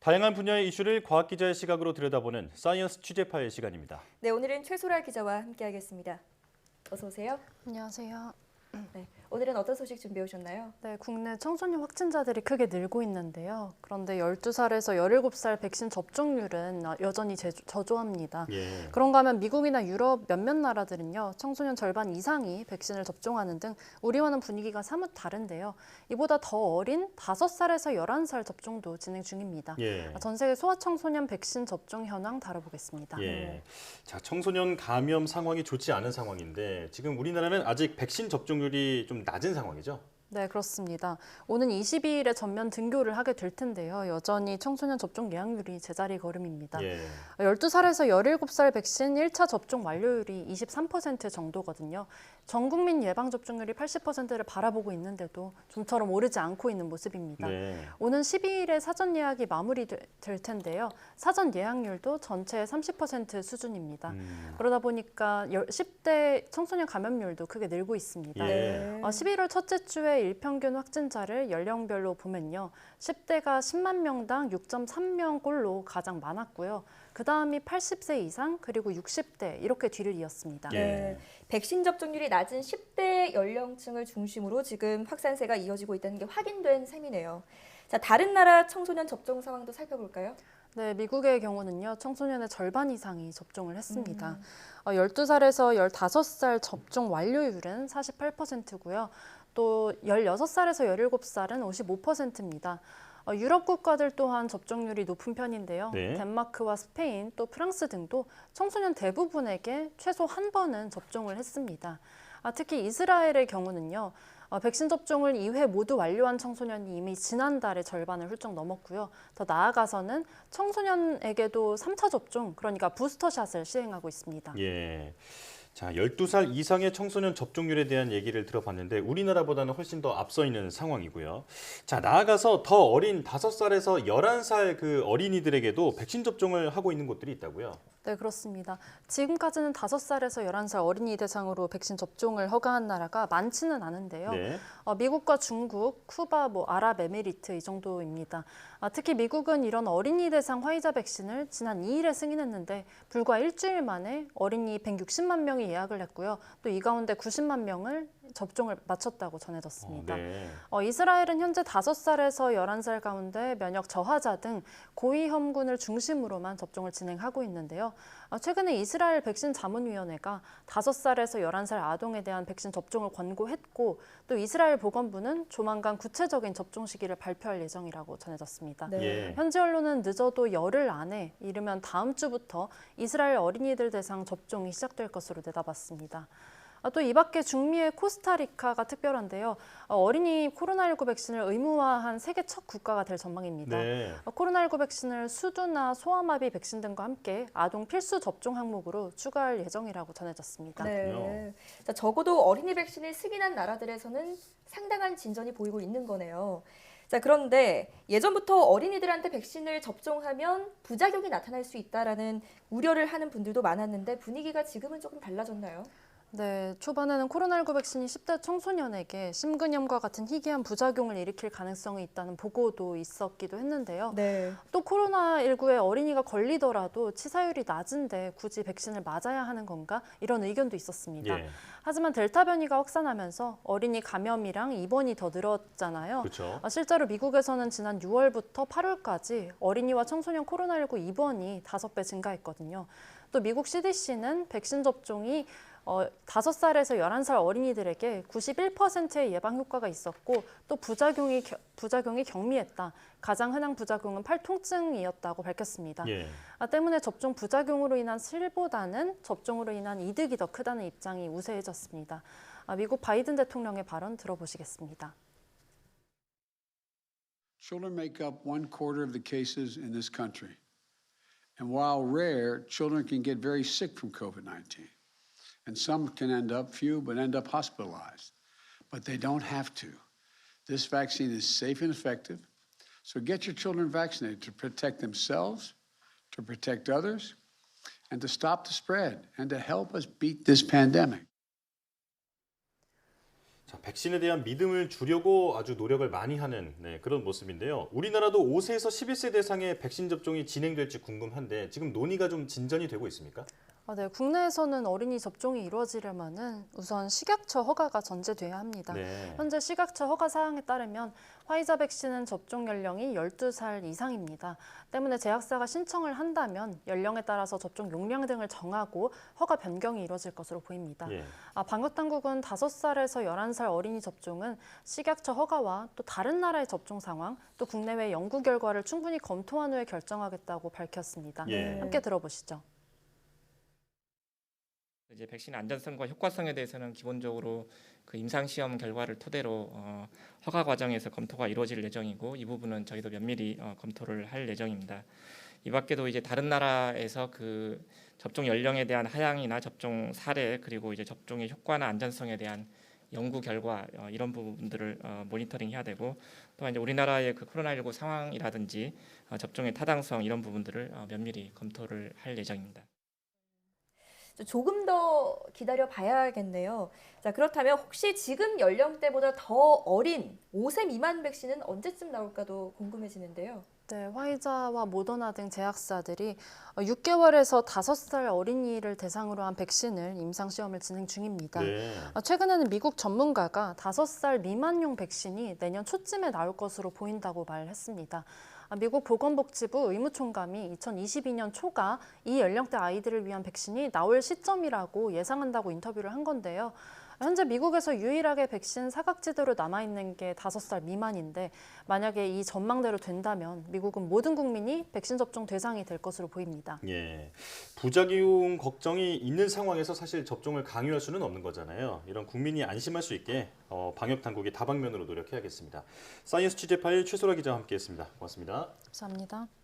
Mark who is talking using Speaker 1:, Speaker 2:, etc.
Speaker 1: 다양한 분야의 이슈를 과학 기자의 시각으로 들여다보는 사이언스 취재파의 시간입니다.
Speaker 2: 네, 오늘은 최소라 기자와 함께하겠습니다. 어서 오세요.
Speaker 3: 안녕하세요.
Speaker 2: 네, 오늘은 어떤 소식 준비해 오셨나요?
Speaker 3: 네, 국내 청소년 확진자들이 크게 늘고 있는데요. 그런데 12살에서 17살 백신 접종률은 여전히 저조합니다. 그런가 하면 미국이나 유럽 몇몇 나라들은요, 청소년 절반 이상이 백신을 접종하는 등 우리와는 분위기가 사뭇 다른데요. 이보다 더 어린 5살에서 11살 접종도 진행 중입니다. 전 세계 소아청소년 백신 접종 현황 다뤄보겠습니다.
Speaker 1: 자, 청소년 감염 상황이 좋지 않은 상황인데 지금 우리나라는 아직 백신 접종률이 좀 낮은 상황이죠?
Speaker 3: 네, 그렇습니다. 오는 22일에 전면 등교를 하게 될 텐데요. 여전히 청소년 접종 예약률이 제자리 걸음입니다. 12살에서 17살 백신 1차 접종 완료율이 23% 정도거든요. 전 국민 예방 접종률이 80%를 바라보고 있는데도 좀처럼 오르지 않고 있는 모습입니다. 오는 12일에 사전 예약이 마무리될 텐데요. 사전 예약률도 전체의 30% 수준입니다. 그러다 보니까 10대 청소년 감염률도 크게 늘고 있습니다. 11월 첫째 주에 일평균 확진자를 연령별로 보면요. 10대가 10만 명당 6.3명꼴로 가장 많았고요. 그 다음이 80세 이상 그리고 60대 이렇게 뒤를 이었습니다.
Speaker 2: 네, 백신 접종률이 낮은 10대 연령층을 중심으로 지금 확산세가 이어지고 있다는 게 확인된 셈이네요. 자, 다른 나라 청소년 접종 상황도 살펴볼까요?
Speaker 3: 네, 미국의 경우는요. 청소년의 절반 이상이 접종을 했습니다. 12살에서 15살 접종 완료율은 48%고요. 또 16살에서 17살은 55%입니다. 유럽 국가들 또한 접종률이 높은 편인데요. 덴마크와 스페인, 또 프랑스 등도 청소년 대부분에게 최소 한 번은 접종을 했습니다. 특히 이스라엘의 경우는요. 백신 접종을 2회 모두 완료한 청소년이 이미 지난달에 절반을 훌쩍 넘었고요. 더 나아가서는 청소년에게도 3차 접종, 그러니까 부스터샷을 시행하고 있습니다.
Speaker 1: 자, 12살 이상의 청소년 접종률에 대한 얘기를 들어봤는데 우리나라보다는 훨씬 더 앞서 있는 상황이고요. 자, 나아가서 더 어린 5살에서 11살 그 어린이들에게도 백신 접종을 하고 있는 곳들이 있다고요?
Speaker 3: 네, 그렇습니다. 지금까지는 5살에서 11살 어린이 대상으로 백신 접종을 허가한 나라가 많지는 않은데요. 미국과 중국, 쿠바, 아랍에미리트 이 정도입니다. 특히 미국은 이런 어린이 대상 화이자 백신을 지난 2일에 승인했는데 불과 일주일 만에 어린이 160만 명이 예약을 했고요. 또 이 가운데 90만 명을 접종을 마쳤다고 전해졌습니다. 이스라엘은 현재 5살에서 11살 가운데 면역 저하자 등 고위험군을 중심으로만 접종을 진행하고 있는데요. 최근에 이스라엘 백신 자문위원회가 5살에서 11살 아동에 대한 백신 접종을 권고했고 또 이스라엘 보건부는 조만간 구체적인 접종 시기를 발표할 예정이라고 전해졌습니다. 현지 언론은 늦어도 열흘 안에 이르면 다음 주부터 이스라엘 어린이들 대상 접종이 시작될 것으로 내다봤습니다. 또 이 밖에 중미의 코스타리카가 특별한데요. 어린이 코로나19 백신을 의무화한 세계 첫 국가가 될 전망입니다. 코로나19 백신을 수두나 소아마비 백신 등과 함께 아동 필수 접종 항목으로 추가할 예정이라고 전해졌습니다.
Speaker 2: 자, 적어도 어린이 백신을 승인한 나라들에서는 상당한 진전이 보이고 있는 거네요. 자, 그런데 예전부터 어린이들한테 백신을 접종하면 부작용이 나타날 수 있다라는 우려를 하는 분들도 많았는데 분위기가 지금은 조금 달라졌나요?
Speaker 3: 네, 초반에는 코로나19 백신이 10대 청소년에게 심근염과 같은 희귀한 부작용을 일으킬 가능성이 있다는 보고도 있었기도 했는데요. 또 코로나19에 어린이가 걸리더라도 치사율이 낮은데 굳이 백신을 맞아야 하는 건가? 이런 의견도 있었습니다. 하지만 델타 변이가 확산하면서 어린이 감염이랑 입원이 더 늘었잖아요. 실제로 미국에서는 지난 6월부터 8월까지 어린이와 청소년 코로나19 입원이 5배 증가했거든요. 또 미국 CDC는 백신 접종이 5살에서 11살 어린이들에게 91%의 예방 효과가 있었고 또 부작용이 경미했다. 가장 흔한 부작용은 팔통증이었다고 밝혔습니다. 때문에 접종 부작용으로 인한 실보다는 접종으로 인한 이득이 더 크다는 입장이 우세해졌습니다. 미국 바이든 대통령의 발언 들어보시겠습니다.
Speaker 4: Children make up 1/4 of the cases in this country. And while rare, children can get very sick from COVID-19. And some can end up, few, but end up hospitalized. But they don't have to. This vaccine is safe and effective. So get your children vaccinated to protect themselves, to protect others, and to stop the spread, and to help us beat this pandemic.
Speaker 1: 자, 백신에 대한 믿음을 주려고 아주 노력을 많이 하는 그런 모습인데요. 우리나라도 5세에서 11세 대상의 백신 접종이 진행될지 궁금한데 지금 논의가 좀 진전이 되고 있습니까?
Speaker 3: 네, 국내에서는 어린이 접종이 이루어지려면은 우선 식약처 허가가 전제돼야 합니다.
Speaker 1: 네.
Speaker 3: 현재 식약처 허가 사항에 따르면 화이자 백신은 접종 연령이 12살 이상입니다. 때문에 제약사가 신청을 한다면 연령에 따라서 접종 용량 등을 정하고 허가 변경이 이루어질 것으로 보입니다.
Speaker 1: 예.
Speaker 3: 방역당국은 5살에서 11살 어린이 접종은 식약처 허가와 또 다른 나라의 접종 상황, 또 국내외 연구 결과를 충분히 검토한 후에 결정하겠다고 밝혔습니다.
Speaker 1: 예.
Speaker 3: 함께 들어보시죠.
Speaker 5: 이제 백신 안전성과 효과성에 대해서는 기본적으로 그 임상 시험 결과를 토대로 허가 과정에서 검토가 이루어질 예정이고 이 부분은 저희도 면밀히 검토를 할 예정입니다. 이 밖에도 이제 다른 나라에서 그 접종 연령에 대한 하향이나 접종 사례 그리고 이제 접종의 효과나 안전성에 대한 연구 결과 이런 부분들을 모니터링해야 되고 또한 이제 우리나라의 그 코로나19 상황이라든지 접종의 타당성 이런 부분들을 면밀히 검토를 할 예정입니다.
Speaker 2: 조금 더 기다려 봐야겠네요. 자, 그렇다면 혹시 지금 연령대보다 더 어린 5세 미만 백신은 언제쯤 나올까도 궁금해지는데요.
Speaker 3: 네, 화이자와 모더나 등 제약사들이 6개월에서 5살 어린이를 대상으로 한 백신을 임상시험을 진행 중입니다.
Speaker 1: 네.
Speaker 3: 최근에는 미국 전문가가 5살 미만용 백신이 내년 초쯤에 나올 것으로 보인다고 말했습니다. 미국 보건복지부 의무총감이 2022년 초가 이 연령대 아이들을 위한 백신이 나올 시점이라고 예상한다고 인터뷰를 한 건데요. 현재 미국에서 유일하게 백신 사각지대로 남아있는 게 5살 미만인데 만약에 이 전망대로 된다면 미국은 모든 국민이 백신 접종 대상이 될 것으로 보입니다.
Speaker 1: 예. 부작용 걱정이 있는 상황에서 사실 접종을 강요할 수는 없는 거잖아요. 이런 국민이 안심할 수 있게 방역 당국이 다방면으로 노력해야겠습니다. 사이언스 취재 파일 최소라 기자와 함께했습니다. 고맙습니다.
Speaker 3: 감사합니다.